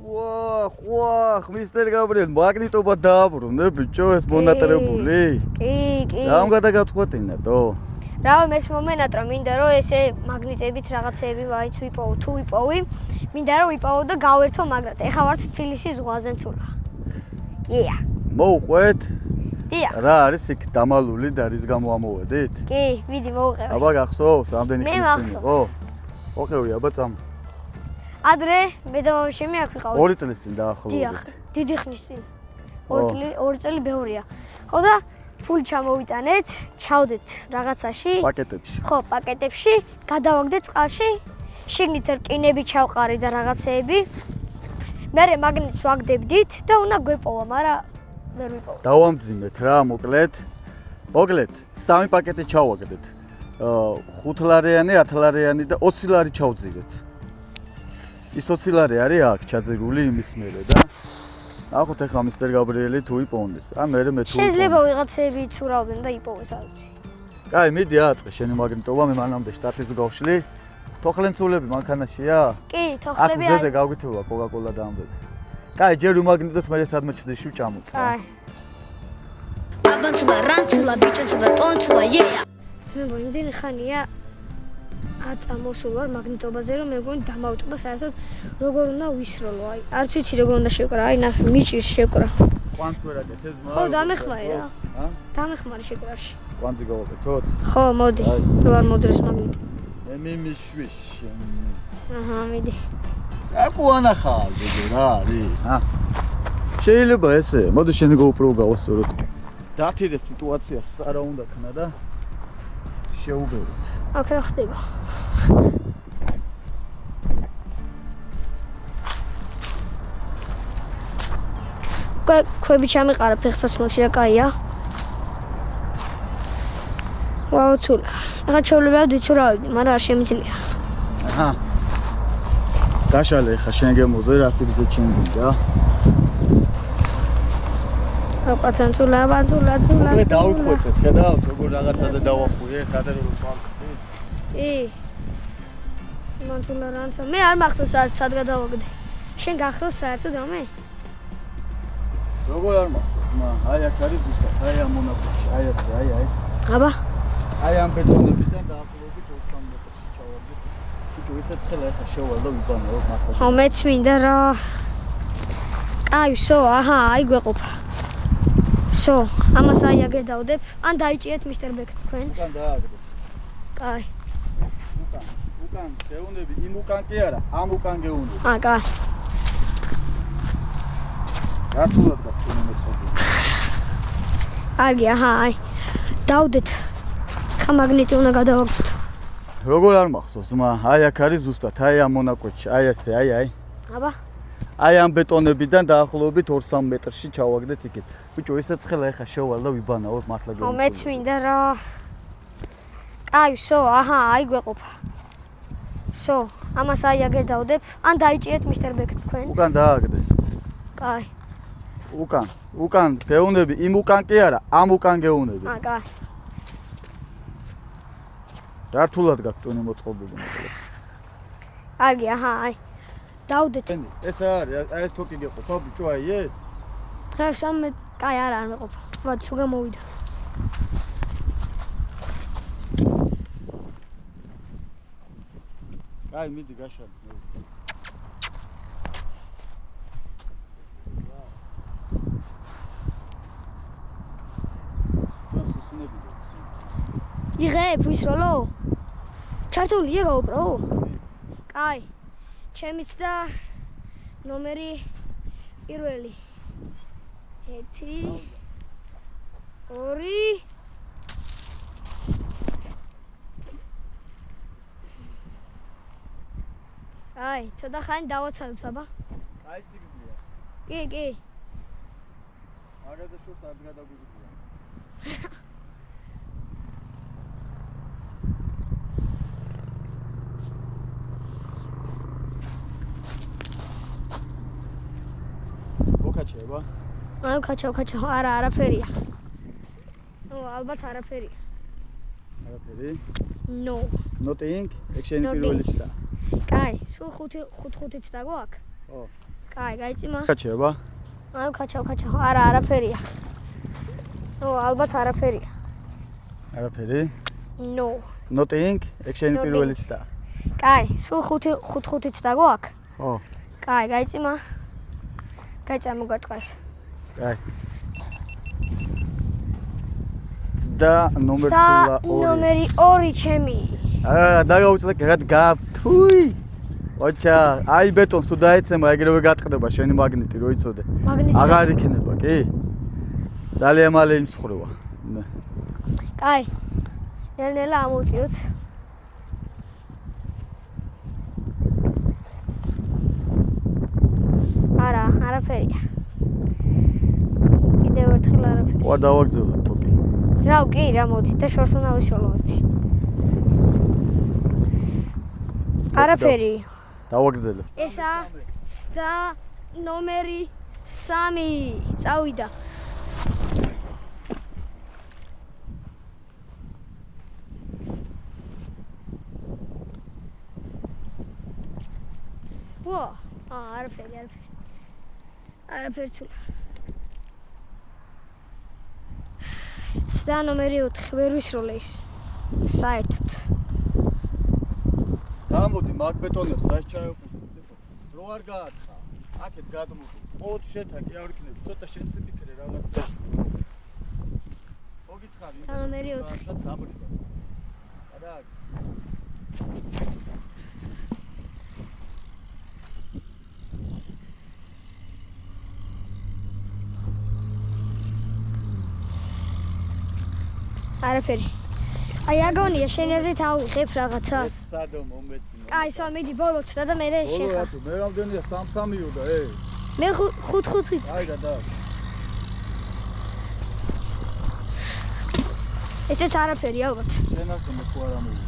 ვაჰ, მისტერ გაბრიელ, მაგნიტობა დააბრუნე, ბიჭო, ეს მონატრებული? კი. რამ გადაგაწყვეტინებო? რავი, მე მომენატრა, მინდა რომ ესე მაგნიტებით რაღაცეები ვაიც ვიპოვო, თუ ვიპოვი, მინდა რომ ვიპოვო და გავერთო მაგრად. ეხლა ვარ თბილისის ზღვაზე ცულა. მოუყვეთ? დიახ. რა არის იქ დამალული და რის გამო ამოვედით? კი, მიდი მოვყევი. აბა გახსოვს, ამდენი მე ხნის წინ მახსოვს. იყო? ოქევი, აბა წამ. ადრე მე და მამაშემი აქ ვიყავით. 2 წლის წინ დაახლოებით. დიახ, დიდი ხნის წინ. 2 წელი ბევრია. ხო და ფული ჩამოვიტანეთ, ჩავდეთ რაღაცაში. პაკეტებში. ხო, პაკეტებში, გადავაგდეთ წყალში. შიგნით რკინები ჩავყარი და რაღაცეები. მერე მაგნიტს ვაგდებდით და უნდა გვეპოვა, მაგრამ ვერ ვიპოვა. დავამძიმეთ რა, მოკლედ. 3 პაკეტი ჩავაგდეთ. 5 ლარიანი, 10 ლარიანი და 20 ლარი ჩავძირეთ. ის 20 ლარი არის აქ ჩაძირული იმის მერე და ნახოთ ახლა მისტერ გაბრიელი თუ იპოვნის. ან მერე მე თუ შეიძლება ვიღაცები იცურავდნენ და იპოვეს, არ ვიცი. კაი, მიდი აწყე შენი მაგნიტობა, მე მანამდე შტატით გავშლი. თოხლენცულები მანქანაშია? კი, თოხლები აქ ზეზე გავგითხოვა კოკა-კოლა და ამბები. კაი, ჯერ უმაგნიტოთ, მე სადმე ჩდიში ვჭამოთ. კაი. აბანცულა, რანცულა, ბიჭაცულა, ტონცულა, მე მგონი ხანია აწამოსულ ვარ მაგნიტობაზე, რომ მე მგონი დამავტყდა საერთოდ როგორ უნდა ვისროლო. აი, არც ვიცი როგორ უნდა შევკრა. აი, ნახე, მიჭირს შევკრა. კვანს ვერ აკეთებს, მაგრამ ხო, დამეხმარი რა. დამეხმარი შეკრაში. კვანძი გავაკეთოთ? ხო, მოდი. რო არ მოდრეს მაგნიტი. მე მიმიშვიშ. აჰა, მიდი. აკუ ანახალ, რა არის? შეიძლება ესე, მოდი შენი GoPro გავასწოროთ. დათირე სიტუაცია არა უნდა ქნა და შეუბეროთ. აქ რა ხდება? ქვები ჩამიყარა ფეხსაცმელში და კაია. ვაუ, ცულა. ახლა ჩავლებია ვიცურავდი, მაგრამ არ შემიძლია. აჰა. დაშალე ხა შენ გემოზე რა სიგრძე ჩინგდა? აპაცანცულა. მე დავიხვეწეთ, ხედავთ, როგორ რაღაცაზე დავახუიე, კატერული ფაქტი. კი. მანცულა რანცა. მე არ მახსოვს არც სად გადავაგდე. შენ გახსოვს საერთოდ რამე? როგორ არ მახსოვს, აი აქ არის ზუსტად, აი ამ მონაკვეთში, აი ასე, აი. აბა. აი ამ ბეტონებიდან დაახლოებით 2-3 მეტრში ჩავარდი. ბიჭო, ისაც ხელა ახლა შევალ და ვიბანო მართლა. ხო, მეც მინდა რა. აი, სო, აჰა, აი გვეყოფა. სო, ამას აი აგერ დავდებ, ან დაიჭიეთ მისტერ ბეკ თქვენ. უკან დააგდე. კაი. უკან, გეუნები, იმ უკან კი არა, ამ უკან გეუნები. კაი. რათულად გაქცევი მოწყობილი. კარგი, აჰა, აი. დავდეთ. ხა მაგნიტი უნდა გადავაგდოთ. როგორ არ მახსოვს, აი აქ არის ზუსტად, აი ამ მონაკვეთში, აი ასე, აი. აბა. აი ამ ბეტონებიდან დაახლოებით 2-3 მეტრში ჩავაგდეთ იქით. ბიჭო, ისაც ხელა ახლა შევალ და ვიბანაოთ მართლა გემოს. ხო, მეც მინდა რა. კაი, სო, აჰა, აი გვეყოფა. სო, ამას აი აგერ დავდებ, ან დაიჭიეთ მისტერ ბეკ თქვენ. უკან დააგდე. კაი. უკან, გეუნები, იმ უკან კი არა, ამ უკან გეუნები. კაი. რართულად გაქცევი მოწყობილი. კარგი, აჰა, აი. დავდეთ. ეს არის, აი ეს თოკი გეყოფა, ბიჭო, აი ეს. რა სამე, კაი, არ მეყოფა. ვად, სულ გამოვიდა. კაი, მიდი გაშალე. იღებ ვისროლო? ჩართულია GoPro? კაი. ჩემიც და ნომერი პირველი. 1 2 აი, ცოტა ხანი დავაცალოთ, აბა. აი სიგრძეა. კი. აგადა შოს არ გადაგვიგია. ოკაჩება? აი, კაჩა, არაფერია. ალბათ არაფერია. არაფერი? No. Nothing? ეგ შენი პირველი ცდა. კაი, სულ 5-5-იც დაგო აქ? ხო. კაი, გაიწიმა. კაჩება. აი, კაჩავ. არა, არაფერია. ალბათ არაფერია. არაფერი? No. Nothing. ეგ შენი პირველი ცდა. კაი, სულ 5 ცდა გვაქვს? ხო. კაი, გაიწიმა. გამოგარტყეს. კაი. ცდა ნომერი 2. ნომერი 2 ჩემი. დაგაუწდა თუი. ოჩა, აი ბეტონს თუ დაეცემა, ეგრევე გატყდება შენი მაგნიტი, რო იცოდე. აღარ იქნება, კი? ძალიან მალე იმსხრევა. კაი. ნელ-ნელა ამოვწიოთ. არა, არაფერია. კიდევ ერთხელ არაფერი. ყვა დავაგზავნე თოკი. კი, რა მოდით და შორს უნდა ვისროლოთ. არაფერი. დავაგზავნე. ესა ცდა ნომერი 3. წავიდა. არაფერი. არაფერცულა. ცდა ნომერი 4 ვერ ვისროლე ის. საერთოდ. გამოდი მაგ ბეტონებს რაც ჩაეუყურე. რო არ გაათხა. აქეთ გადმოდი. ყოველ შეთაკი არ იქნება. ცოტა შეციფიქრე რაღაცა. მოგითხარი. ცდა ნომერი 4. დაბრუნდა. არა. არაფერი. აი აგონია შენ ეზით ავიღებ რაღაცას. სადო მომეცი. კაი, სვა მიდი ბოლო ცდა და მე შეხა. მე რამდენია 3-3-იო და მე 5-5. აი და. ესეც არაფერი ალბათ. შენ ახლა მე თუ არ ამოვიდა.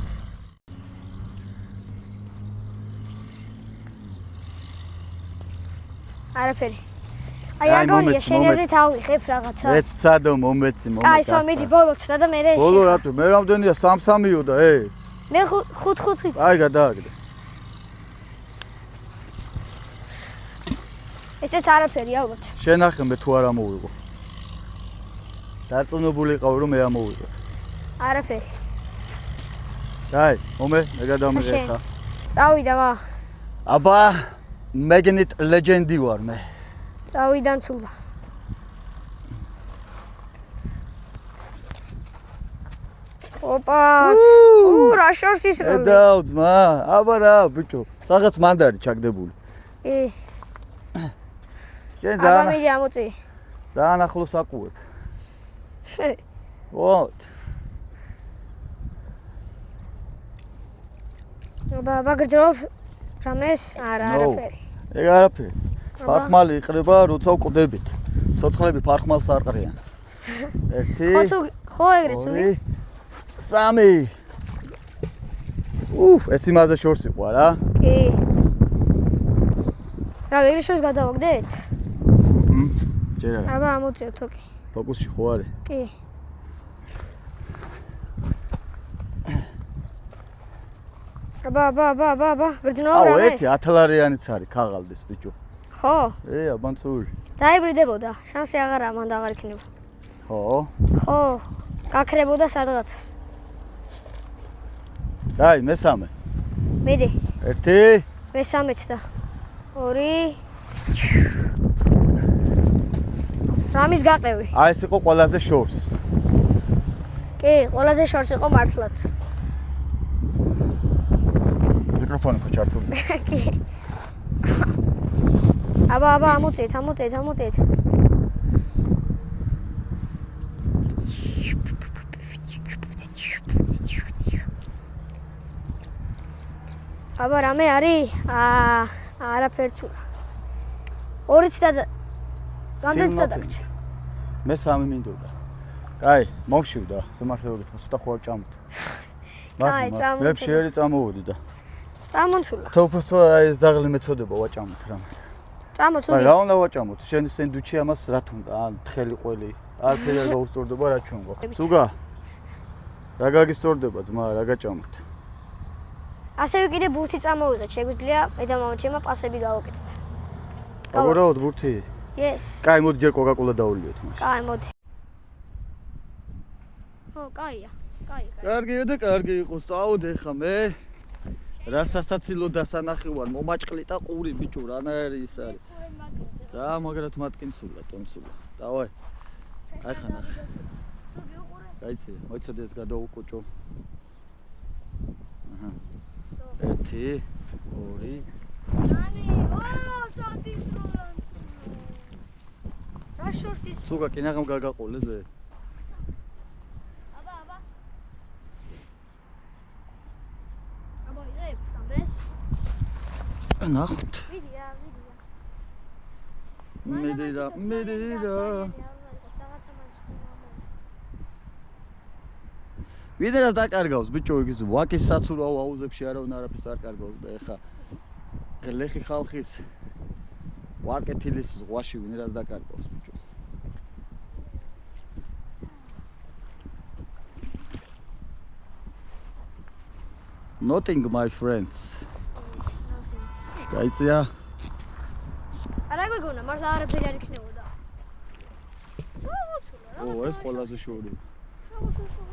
არაფერი. აი აგონია შენ ეზით ავიღებ რაღაცას. ეს სადო მომეცი. კაი, სვა მიდი ბოლო ცდა და მე შეხა. ბოლო რატო? მე რამდენია 3-3-იო და მე 5-5. აი გადააგდე. ესეც არაფერი ალბათ. შენ ახლა მე თუ არ ამოვიღო. დარწმუნებული იყავ რომ მე ამოვიღო. არაფერი. კაი, მომე, მე გადამიღე ხა. წავიდა ვა. აბა, მაგნიტ ლეგენდი ვარ მე. წავიდან ცულა. ოპა! რა შორს ისროლე. დაუ ძმა, აბა რა, ბიჭო, რაღაც მანდარი ჩაგდებული. შენ აბა მიდი ამოწი. ძალიან ახლოს აკუებ. ვოთ. აბა გრძნობ რამეს? არაფერი. ეგ არაფერი. ფარხმალი იყრება, როცა ვკვდებით. ცოცხლები ფარხმალს არ ყრიან. 1 ხო ეგრეც უნდა. 3. ეს იმაზე შორს იყო რა. კი. რა ეგრე შორს გადავაგდეთ? ჯერ არა. აბა ამოწიოთ თოკი. ფოკუსში ხო არის? კი. აბა, გრძნობ რამეს? 1 1000-იანიც არის, ქაღალდეს ბიჭო. ხო? აბანწული. დაიბრიდებოდა, შანსი აღარა მანდ აღარ იქნება. ხო? ხო, გაქრებოდა სადღაცას. დაი, მესამე. მიდი. 1. მესამეც და 2. რამის გაყევი? აი ეს იყო ყველაზე შორს. კი, ყველაზე შორს იყო მართლაც. მიკროფონი ხო ჩართული? კი. აბა, ამოწეთ. აბა რამე არის? არაფერცულა. 2 ცდა და რამდენი ცდა დაგჭი? მე 3 მინდოდა. კაი, მომშივდა, სიმართლეობით 25 ჭამოთ. კაი, მე შეერი წამოვედი და. წამოცულა. თოფოსო აი ეს დაღლი მეწოდება ვაჭამოთ რამე. წამოცული. რა უნდა ვაჭამოთ? შენი სენდვიჩი ამას რა თუნდა? ან თხელი ყველი. არაფერი არ გაუსწორდება რა ჩვენ გვაქვს. ზუგა. რა გაგისწორდება ძმა, რა გაჭამოთ? ასევე კიდე ბურთი წამოვიღეთ, შეგვიძლია მე და მამა ჩემმა პასები გავაკეთეთ. აგორავთ ბურთი? Yes. კაი, მოდი ჯერ კოკაკოლა დავულიოთ მაშინ. კაი, მოდი. ო, კაია. კაი. კარგია და კარგი იყოს. წავიდე ხა მე. რა სასაცილო დასანახი ვარ, მომაჭყლი და ყური ბიჭო, რანაირი ის არის. და მაგრად მატკინცულა, ტონსულა. დავაი. აი ხა ნახე. ზოგი უყურე. გაიცი, მოიცადე ეს გადაუკოჭო. აჰა. 1 2 ნანი, სადის როლანს. რა შორს ის? სუგა კინაღამ გაგაყოლე ზე. აბა. აბა, იღებ, ამბეს. ნახოთ. ვიდია. მედირა. ვიდერას დაკარგავს ბიჭო, ის ვაკის საცურაო აუზებში არავინ არაფერს არ კარგავს და ეხა გლეხი ხალხის ვარკეთილის ზღვაში ვინერას დაკარგავს ბიჭო. Nothing my friends. გაიწია? არა გვეგონა, მართლა არაფერი არ იქნებოდა. სამოცულა რა. ო, ეს ყველაზე შორი. სამოცულა.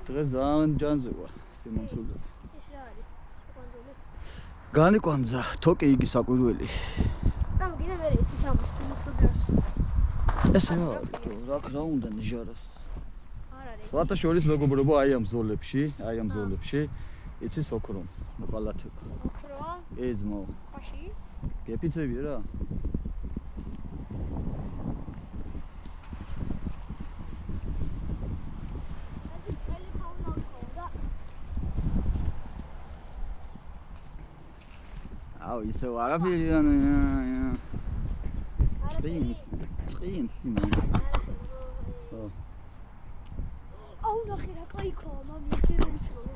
დღეს ძალიან ჯანზე ვარ, სიმონცული. ეს რა არის? კონძოლი. განიკვანძა, თოკი იგი საკვირველი. სამ კიდე მე ის სამოცულას. ესე რა უნდა ნიჟარას. არ არის. სხვათა შორის მეგობრობა აი ამ ზოლებში, იცი სოქრომ, მოყალათება. ოქრო? ეძმო. ხაში? გეფიცები რა? აუ ისე არაფერი არა. წინს იმან. აუ ნახე რა кайქო, მამი ესე რომ ისროლო.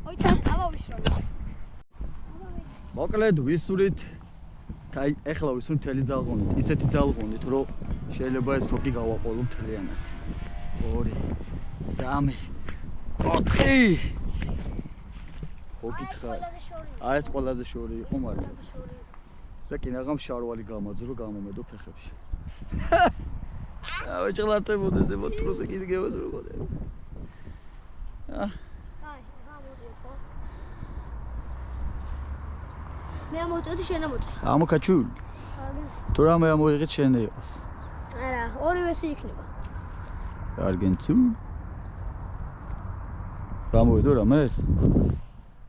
ოი აბა ვისროლო. მოკლედ ვისურით აი ეხლა ვისურით მთელი ძალღონით, ისეთი ძალღონით, რომ შეიძლება ეს თოკი გავაყოლო მთლიანად. 2 3 4 ხო გითხარ. აი ეს ყველაზე შორი იყო მაგრამ. და კინაღამ შარვალი გამაძრო გამომედო ფეხებში. აი ჩღლარტებოდეს ზე მოტროზე კიდე გევაზრობოდე. აი, გამოდიოთ ხო? მე ამოწოდი შენ ამოწე. ამოქაჩუ. თუ რამე ამოიღეთ შენ იყოს. არა, ორივე ისი იქნება. არგენცუ. გამოვედო რამეს?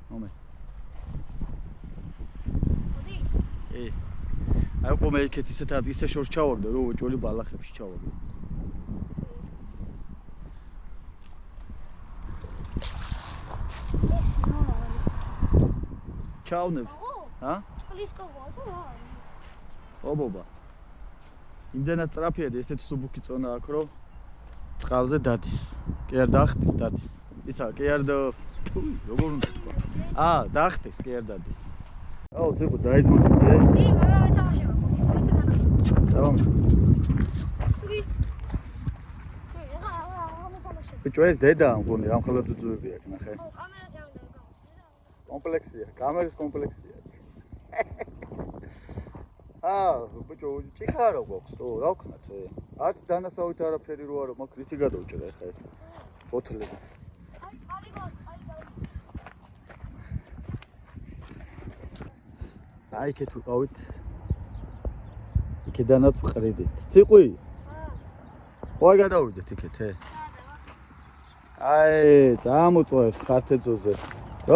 მომე. მოდი. აი ყო მე იქეთ ისე შორს ჩავაგდე რომ უჭველი ბალახებში ჩავაგდე. ჩავნებ. ჰა? წყლის კოვა თუ რა? ობობა. იმდენად წრაფია და ესეთი სუბუქი წონა აქვს რომ წყალზე დადის. კი არ დახტის დადის. ისა კი არ როგორ უნდა თქვა? დახტის კი არ დადის. აუ ცეკო დაიძმოთიცე. კი, მაგრამ ეცამაშება კაცი. დავამ. კი. ახლა ამასამაშება. ბიჭო ეს დედა მგონი რამ ხელად უძუები აქ ნახე. ო, კამერაზე არ უნდა გავხსნი. კომპლექსია, კამერის კომპლექსია. ბიჭო, ჭიხარო გვაქვს, რა ვქნათ? არც დანასავით არაფერი რო არა, მაგ რითი გადავჭრა ახლა ეს ფოთლები. აი, წყალი გაქვს. აი იქეთ ვიყავით. იქედანაც ვყრიდით. ციყვი? ხო არ გადავიდეთ იქეთ? აი, წამოწვევ ხართეძოზე.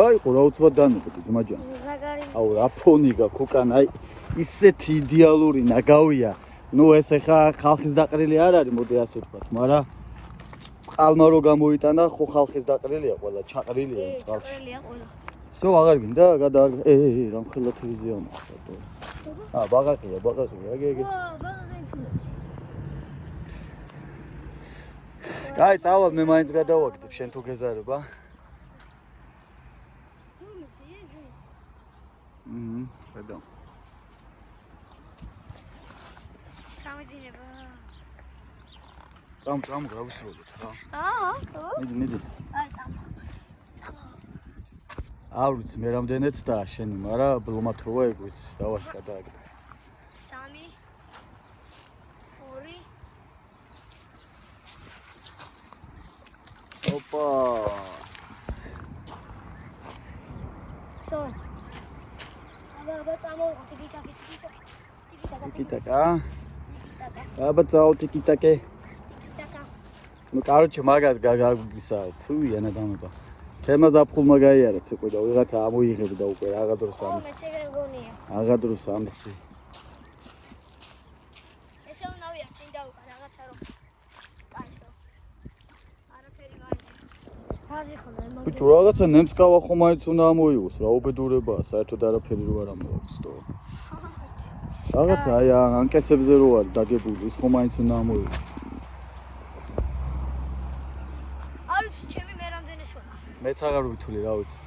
აი, ყო რა უცბად დამიყდი ძმაჯან. აუ, რა ფონი გაქვს უკან, აი ისეთი იდეალური ნაგავია. ნუ ეს ახლა ხალხის დაყრილი არ არის, მოდი ასე ვთქვათ, მაგრამ წყალმა რო გამოიტანა, ხო ხალხის დაყრილია ყველა, ჩაყრილია წყალში. ჩაყრილია ყველა. სო აღარ გინდა გადაარგ რამ ხელა თევიზია მოხდა. ბაღაყია, აგე. ვა, ბაღაყი. კაი, წავალ მე მაინც გადავაგდებ, შენ თუ გეზარება. ხედავ. გამიძინება. წამ გავისროლეთ რა. ხო? მიდი. აი, წამ. არ ვიცი მე რამდენიც და შენი, მაგრამ ბლომათ როა ეგ ვიცი, დავაში გადააგდე. 3 ტიკიტაკა. აბა წაო ტიკიტაკე. ну короче მაგას გაგაგისა ფუი ანა დამება თემა ზაფხულმა გაიარა ციყვი და ვიღაცა ამოიღებდა უკვე რაღა დროს ამის მე შეგერ გონია რაღა დროს ამისი ესე უნდა ვიარ წინ დავუკა რაღაცა რომ კაისო არაფერი მაინც ბაზი ხომ არ მაგ ბიჭო რაღაცა ნემსკავა ხომ მაინც უნდა ამოიღოს რა უბედურებაა საერთოდ არაფერი რო არ ამოაქვს თო რაღაცა აი ანკეცებზე რო არის დაგებული ის ხომ მაინც უნდა ამოიღოს ჩემი მე რამდენი სულა მეც აღარ ვითვლი რა ვიცი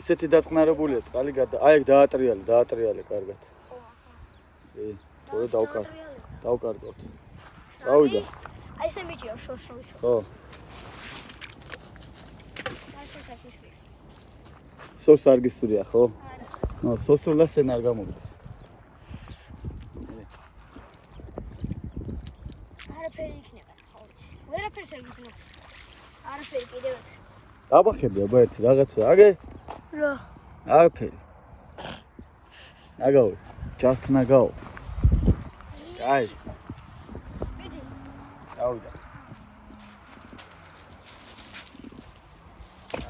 ისეთი დაწყნარებულია წყალი აი დაატრიალე კარგად კი თორე დავკარგავთ წავიდა აი ესე მიჭირო შორს ხო სოს არ გისურია ხო ნო სოსულა სენ არ გამოგდეს არაფერი იქნება ხო ვერაფერს არ გიზნობ არაფერი კიდევ დაბახები აბა ერთი რაღაცა აგე რა არაფერი ნაგაო just ნაგაო აი მიდი წავიდა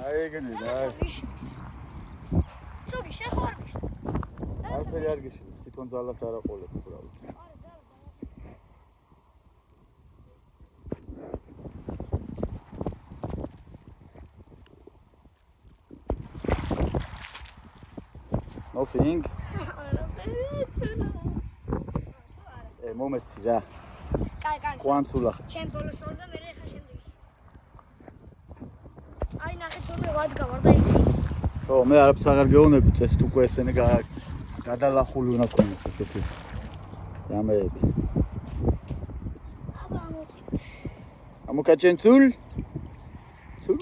აი ეგენი და სოგი შეხორბი არაფერი არ გიშინი თვითონ ძალას არ აყოლებ უბრალოდ Nothing. მომეცი რა. კაი. კვანცულა. ჩემ ბოლოს ორ და მე ხა შემდეგი. აი ნახე თორმე ვადგავარ და იქ. ხო, მე არაფერს აღარ გეუბნები, წესით უკვე ესენი გადალახული უნდა ქონდეს ესეთი. რამეები. აბა მოწი. ამოკაჩენცულ? ცულ?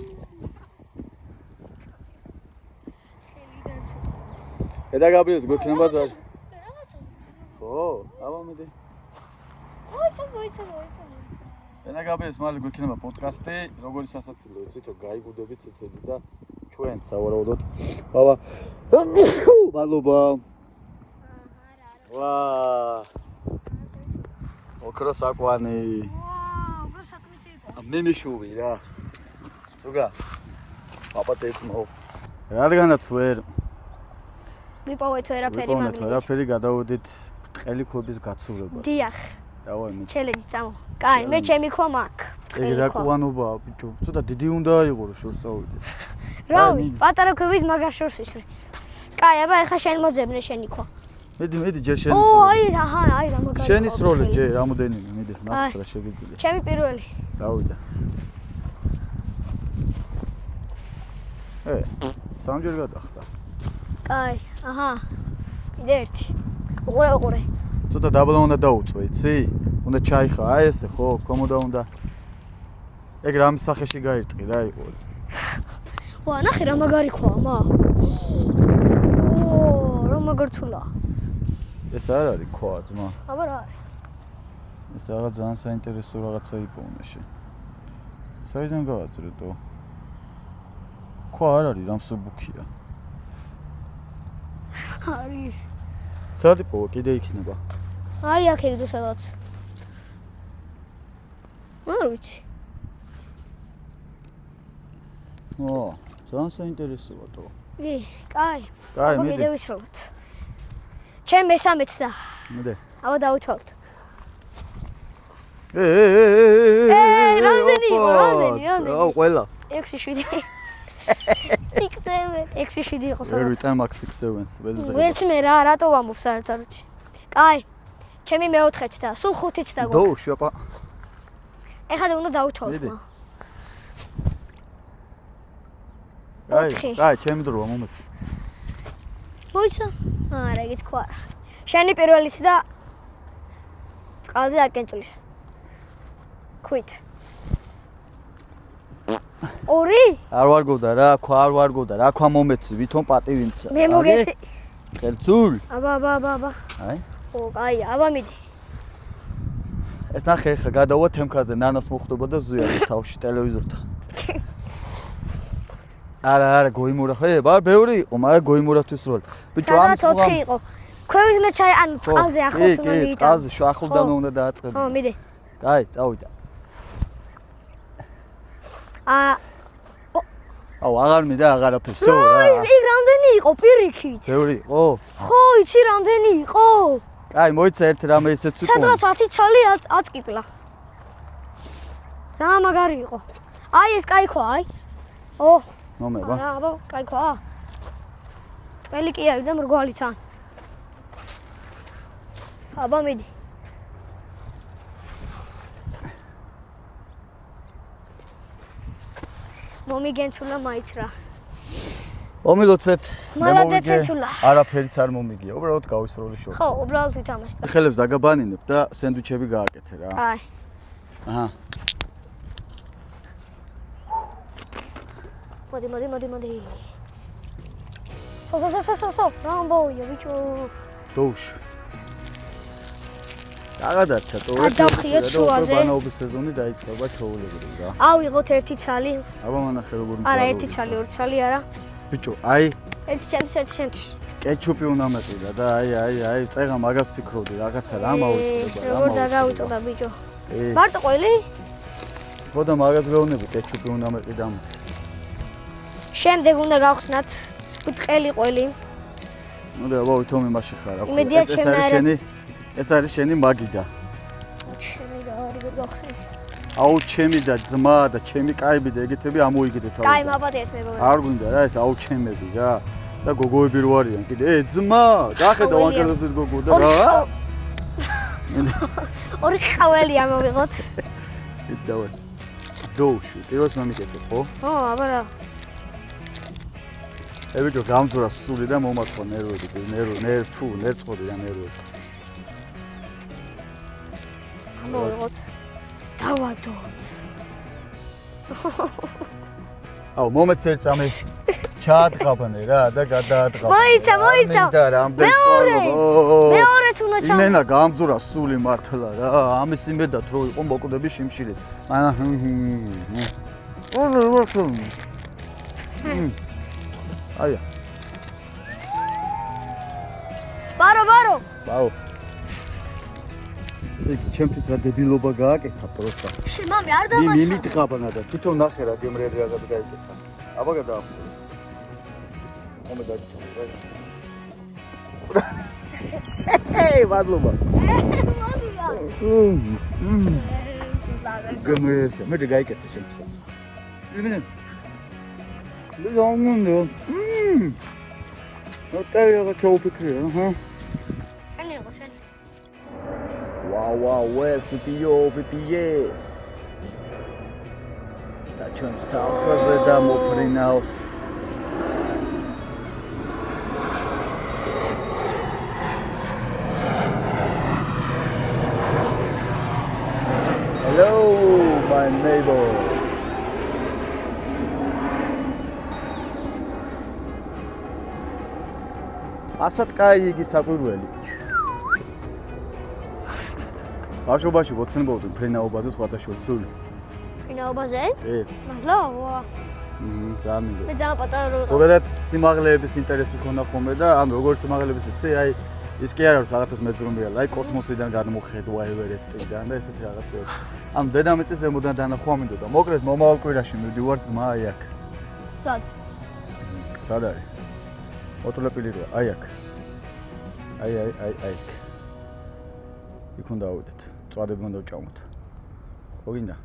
ედა გაბრიელს გვექნება და ხო, აბა მედი. მოიცა. ედა გაბრიელს მალე გვექნება პოდკასტი, როგორი სასაცილო, იცით რომ გაიგუდებით ცეცედი და ჩვენ სავარაუდოდ. ბაბა. მადლობა. ვა. ოქრო საკვანი. უბრალოდ სათმისი იყო. მე მიშუვი რა. ზუგა. აპატეთ მო. რადგანაც ვერ მიპოვეთ ვერაფერი მაგნიტი. ვერაფერი გადავედით ბრტყელი ქვების გაცურებად. დიახ. დავაი მე. ჩელენჯი წამო. კაი, მე ჩემი ხომ აქ. ეგ რა კვანობაა ბიჭო. ცოტა დიდი უნდა აიღო რომ შორს წავიდე. რავი, პატარა ქვებით მაგარ შორს ვისვრი. კაი, აბა ეხა შენ მოძებნე შენი ქვა. მედი ჯერ შენი. აი რა მაგარი. შენი სროლე ჯერ რამოდენიმე მედი ნახე რა შეგიძლია. ჩემი პირველი. წავიდა. სამჯერ გადახდა. კაი, აჰა. კიდე ერთი. უყურე. ცოტა დაბლა უნდა დაუწვე, იცი? უნდა ჩაიხა, აი ესე ხო, კომოდა უნდა. ეგ რამის სახეში გაირტყი რა იყო. ვა, ნახე რა მაგარი ქვა, მა. რა მაგარ თულა. ეს არ არის ქვა, ძმა. აბა რა არის? ეს რაღაც ძალიან საინტერესო რაღაცა იპოვნეში. საიდან გავაძრედო? ქვა არ არის, რამსუბუქია. არის. სად იპოვა, კიდე იქნება. აი აქ ეგ სადაც. არ ვიცი. ძალიან საინტერესოა თო. კაი. კაი, მიდი. კიდე ვისროლოთ. ჩემ მესამეც და. მიდი. აბა დავითვალოთ. რამდენი? აუ, ყველა. 6-7. 6-7 იყო სადაც. ვერ ვიტან მაგ 6-7-ს, ვეძზე. ვერც მე რატო ვამბობ საერთოდ? კაი. ჩემი მეოთხეც და სულ 5-იც და გვაქვს. დო, შუაპა. ეხლა უნდა დავითვალოთ. კაი, ჩემი დროა მომეც. მოიცა? არა, ეგეთ ქვა. შენი პირველიც და წყალზე აკენწulis. ქვით. ორი? არ ვარგოვდა რა, ქვა არ ვარგოვდა, რა ქვა მომეცი, ვითომ პატივიმცა. მე მოგეცი. ხერცულ. აბა. აი. ო, კაი, აბა მიდი. ეს ნახე ხა გადავა თემქაზე, ნანოს მოხდება და ზუიარის თავში ტელევიზორთან. არა, გოიმურა ხე, ბარ ბევრი იყო, მაგრამ გოიმურათვის როლი. ბიჭო, ამის 4 იყო. ქვევით უნდა ჩაი, ანუ წყალზე ახლოს უნდა კი, მიიტანო. წყალზე ახლოდანვე უნდა დააწყებო. ხო, მიდი. კაი, წავიდა. აუ, აღარ მინდა აღარაფერს, всё რა. იქ რამდენი იყო პირიქით? ბევრი იყო? ხო, იცი რამდენი იყო? კაი, მოიცა ერთ რამე ისეც იყო. სადღაც 10 ცალი აწკიპლა. ძალიან მაგარი იყო. აი ეს კაი ხო, აი. ო, მომება. რა, აბა, კაი ხო. წელი კი არის და მრგვალი თან. აბა მიდი. მომიგენცულა მაიც რა. მომილოცეთ. მალადეც ეცულა. არაფერიც არ მომიგია. უბრალოდ გავისროლი შორს. ხო, უბრალოდ ვითამაშე. ხელებს დაგაბანინებ და სენდვიჩები გააკეთე რა. აი. აჰა. მოდი. სო. რამბოია ბიჭო. დოუშ. დაგადარჩა თო. გადავხიოთ შუაზე. ბანაობის სეზონი დაიწყება ჩაულებრივ რა. ავიღოთ ერთი ცალი. აბა მანახე როგორ არა, ერთი ცალი, ორი ცალი არა. ბიჭო, აი ერთი ჩემს, ერთი შენთვის. კეჩუპი უნდა მეყიდა და აი, წეღა მაგას ფიქრობდი, რაღაცა რა მოვიწყდება, რა. როგორ დაგავიწოდა ბიჭო. კი. მარტო ყველი? ხო და მაგას გეუბნები, კეჩუპი უნდა მეყიდა. შემდეგ უნდა გავხსნათ ბრტყელი ყველი. ნუ და აბა ვითომი მასში ხარ. იმედია ჩემი ეს არის შენი მაგიდა. ჩემი რა არ გახსენე. აუ ჩემი და ძმა და ჩემი კაიბი და ეგეთები ამოიგდე თავი. კაი მაბადეთ მეგობრებო. არ გვინდა რა ეს აუ ჩემები რა. და გოგოები რო არიან კიდე. ძმა, გახედა ვანგელოზით გოგო და რა. ორი ხაველი ამოვიღოთ. დავარ. დოუში, პირველს მომიკეთე, ხო? ო, აბა რა. ებიჭო გამძურა სული და მომაწყო ნერვები, ნერწყოდი და ნერვები. ამოვიღოთ. დავადოთ. აუ მომეც ერთ წამი ჩაადღაბნე რა და გადაადღაბნე. მოიცა. მინდა რამდენ მეორეც უნდა ჩა. იმენა გამძურა სული მართლა რა. ამის იმედად რო იყო მოკვდები შიმშილით. აია. ბარო. ბაო. ეგ ჩემთვის რა დებილობა გააკეთა პროსტა. მამი არ დამაშა. მიმიტყაბნა და თვითონ ნახე რა გემრიელი რაღაც გაიკეთა. აბა გადაახურე. მომე დაიწყე. მადლობა. მადლობა. გემრიელი, მე გაიკეთა შემთხვევით. იმენა. ლონგონდო. ნოტარიო ჩაუფიქრე, აჰა. ანი გოშენ. Wow, where's PPS? Da ჩვენს თავსაზე დამოფრინავს. Hello, my neighbor. ასად კაი იგი საკვირველი. ბავშვობაში მოცნებობდი ფრინაობაზე სხვათა შორის სული. ფრინაობაზე? კი. მადლობა. ძალიან მინდა. მე ძალიან პატარა რო. ზოგადად სიმაღლეების ინტერესი მქონდა ხოლმე და ამ როგორ სიმაღლეების იცი, აი ის კი არ არის რაღაცას მეძრომია, აი კოსმოსიდან გადმოხედვა ევერესტიდან და ესეთი რაღაცები. ამ დედამიწის ზემოდან დანახვა მინდოდა. მოკლედ მომავალ კვირაში მივდივარ ძმა აი აქ. სად? სად არის? ოტოლეპილი რა, აი აქ. აი. იქ უნდა ავიდეთ. წვადები უნდა ვჭამოთ. ხო გინდა?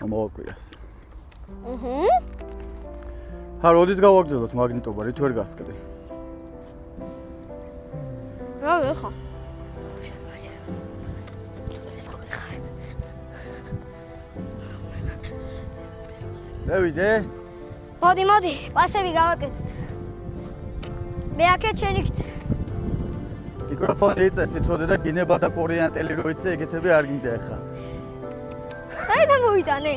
მომავალ კვირას. ჰა, როდის გავაგრძელოთ მაგნიტობა, რით ვერ გასკდი? რა ვეხა? მევიდე? მოდი, პასები გავაკეთეთ. მე აქეთ შენიქით. მიკროფონი იწერს იცოდე და გინება და კორიანტელი რო იცი, ეგეთები არ გინდა ახლა. აი და მოვიტანე.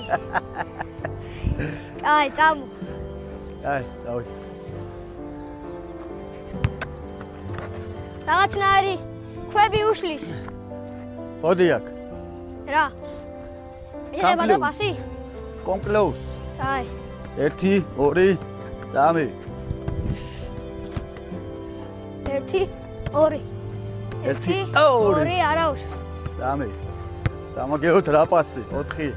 აი, წამო. აი, დავი. რაღაცნაირი ქვები უშლის. მოდი აქ. რა? იღება და პასი? კომკლეუს. აი. 1 2 3 1 2 1 2 2 არა უშავს 3 სამაგეოთ რა პასი 4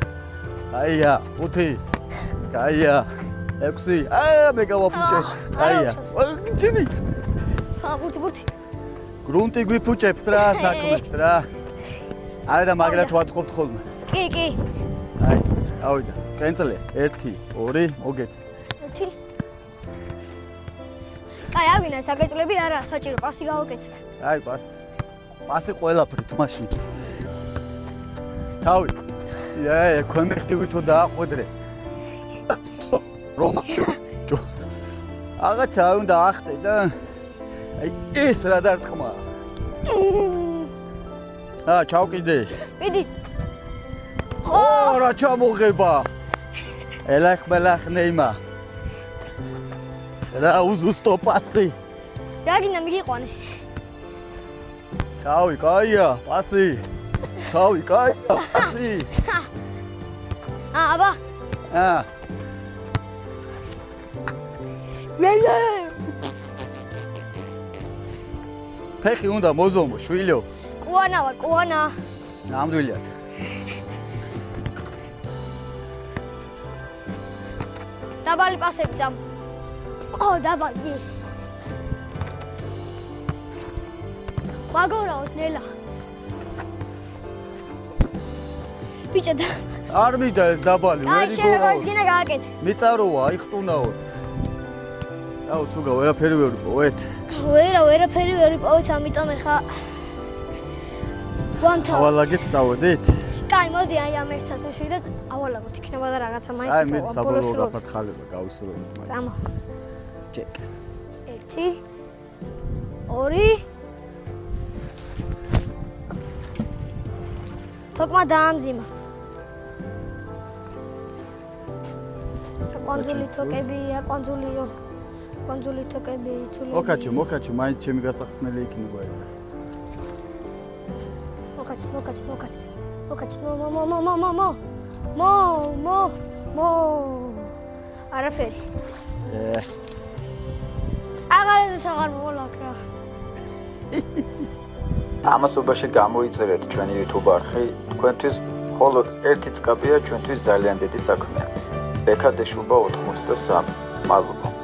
აია 5 გაია 6 მე გავაფუჭე აია გიჩინი ბურთი გრუნტი გვიფუჭებს რა საქმეს რა არა და მაგრად ვაწყობთ ხოლმე კი აი ავიდა კენწლე 1 2 მოგეც 1 კაი არ ვინა საგეწლები არა საჭირო პასი გავაკეთეთ აი პასი ყველაფრით მაშინ თავი ქვემეხტივი თუ დაახვედრე რომა აღაცა უნდა ახტე და აი ეს რა დარტყმა ჩავკიდე მიდი რა ჩამოღება ელახ მელახ ნეიმა რა უზუსტო პასი რა გინდა მიგიყვანე თავი კაია პასი თავი კაია პასი აბა მენე ფეხი უნდა მოზომო შვილო კუანა ვარ კუანა ნამდვილად დაბალი პასები წამ დაბალი მაგორაოს ნელა ბიჭო არ მიდა ეს დაბალი აი შეიძლება ის გინდა გააკეთე მიწაროა იხტუნაოთ აუ ცუგა ვერაფერი ვერ ვიპოვეთ ვერაფერი ვერ ვიპოვეთ ამიტომ ეხა ვამთავრებთ ავალაგეთ წავედით კაი მოდი აი ამ ერთსაც ვიშვილდეთ ავალაგოთ იქნება და რაღაცა მაინც აი მე საბოლოო გაფათხალება გავუსრულებ წამო ჯეკ 1 2 თოკმა დაამძიმა აკონძული თოკებია კონძული თოკები იცულები მოკაჩო მაინც ჩემი გასახსნელი იქნება მოკაჩ მო არაფერი აღარაზე აღარ მოლაკ რა ამასობაში გამოიწერეთ ჩვენი YouTube არხი თქვენთვის მხოლოდ ერთი წკაპია ჩვენთვის ძალიან დიდი საქმეა ბექადეშუბა 83 მადლობა